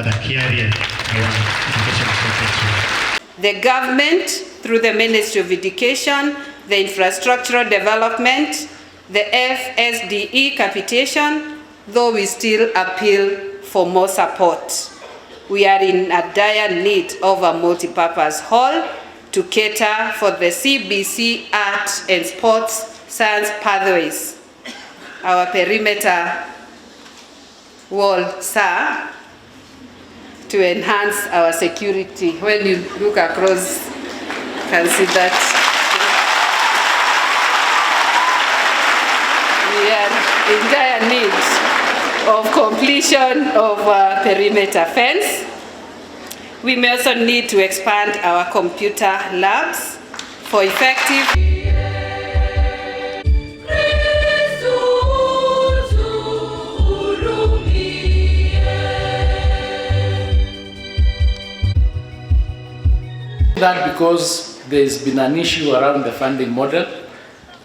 for the career education sector. The government, through the Ministry of Education, the infrastructural development, the FSDE capitation, though we still appeal for more support. We are in a dire need of a multipurpose hall to cater for the CBC art and sports science pathways. Our perimeter wall, sir, to enhance our security. When you look across, you can see that we are in dire need of completion of perimeter fence. We may also need to expand our computer labs for effective that because there's been an issue around the funding model,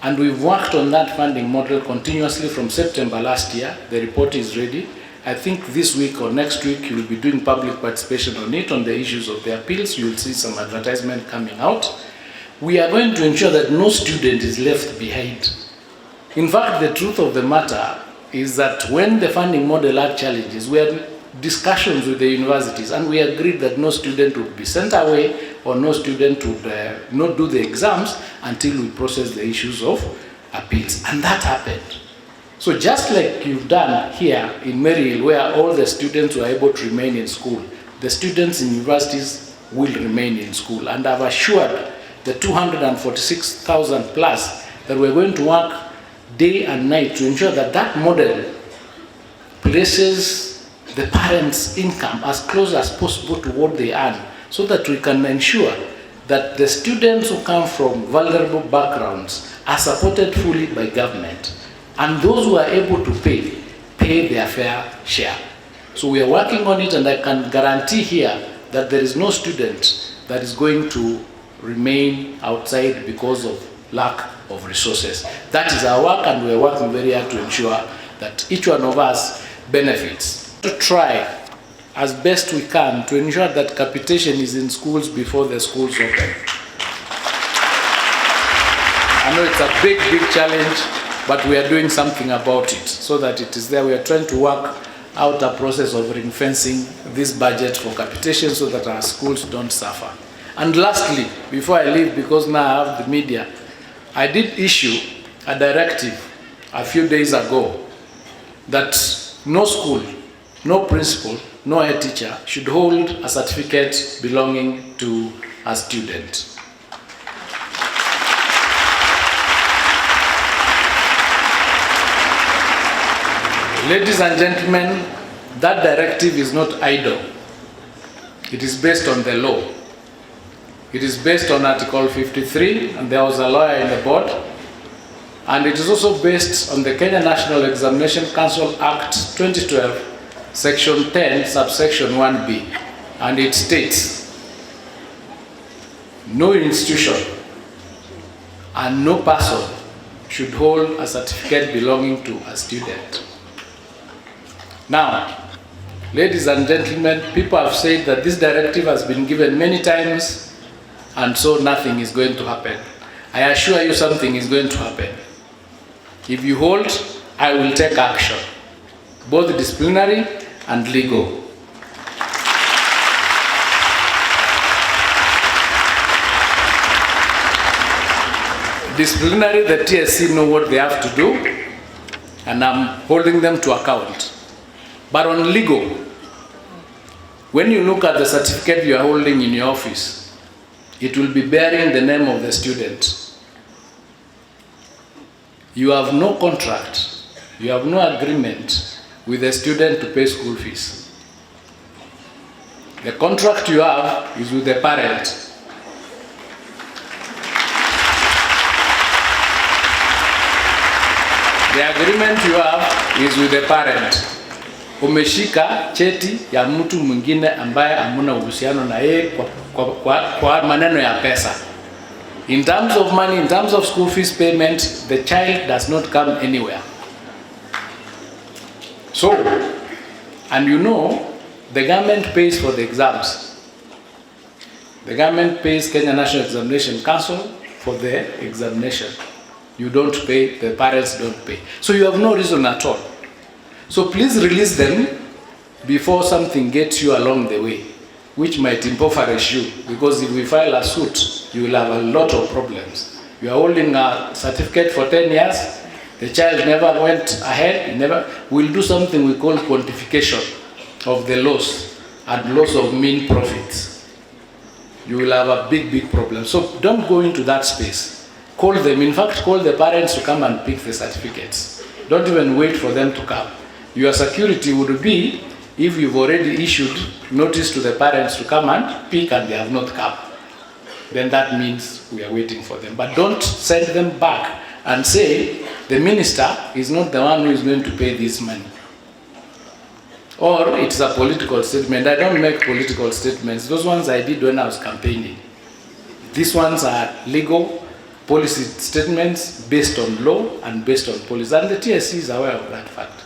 and we've worked on that funding model continuously from September last year. The report is ready. I think this week or next week you'll be doing public participation on it, on the issues of the appeals. You'll see some advertisement coming out. We are going to ensure that no student is left behind. In fact, the truth of the matter is that when the funding model had challenges, we had discussions with the universities, and we agreed that no student would be sent away or no student would not do the exams until we process the issues of appeals. And that happened. So just like you've done here in Maryhill, where all the students were able to remain in school, the students in universities will remain in school. And I've assured the 246,000 plus that we're going to work day and night to ensure that that model places the parents' income as close as possible to what they earn, so that we can ensure that the students who come from vulnerable backgrounds are supported fully by government, and those who are able to pay their fair share. So we are working on it, and I can guarantee here that there is no student that is going to remain outside because of lack of resources. That is our work, and we are working very hard to ensure that each one of us benefits. To try as best we can to ensure that capitation is in schools before the schools open. I know it's a big challenge, but we are doing something about it so that it is there. We are trying to work out a process of ring-fencing this budget for capitation so that our schools don't suffer. And lastly, before I leave, because now I have the media, I did issue a directive a few days ago that no school, no principal, no head teacher should hold a certificate belonging to a student. Ladies and gentlemen, that directive is not idle. It is based on the law. It is based on Article 53, and there was a lawyer in the board. And it is also based on the Kenya National Examination Council Act 2012, Section 10, subsection 1B, and it states, no institution and no person should hold a certificate belonging to a student. Now, ladies and gentlemen, people have said that this directive has been given many times, and so nothing is going to happen. I assure you something is going to happen. If you hold, I will take action, both disciplinary and legal. Disciplinary, the TSC know what they have to do, and I'm holding them to account. But on legal, when you look at the certificate you are holding in your office, it will be bearing the name of the student. You have no contract, you have no agreement with the student to pay school fees. The contract you have is with the parent. The agreement you have is with the parent. Umeshika cheti ya mtu mwingine ambaye hamuna uhusiano na yeye kwa maneno ya pesa. In terms of money, in terms of school fees payment, the child does not come anywhere. So, and you know, The government pays for the exams. The government pays Kenya National Examination Council for the examination. You don't pay, the parents don't pay. So you have no reason at all. So please release them before something gets you along the way, which might impoverish you, because if we file a suit, you will have a lot of problems. You are holding a certificate for 10 years, the child never went ahead, we'll do something we call quantification of the loss and loss of mean profits. You will have a big problem. So don't go into that space. Call them, in fact, call the parents to come and pick the certificates. Don't even wait for them to come. Your security would be if you've already issued notice to the parents to come and pick and they have not come. Then that means we are waiting for them. But don't send them back and say the minister is not the one who is going to pay this money. Or it's a political statement. I don't make political statements. Those ones I did when I was campaigning. These ones are legal policy statements based on law and based on policy. And the TSC is aware of that fact.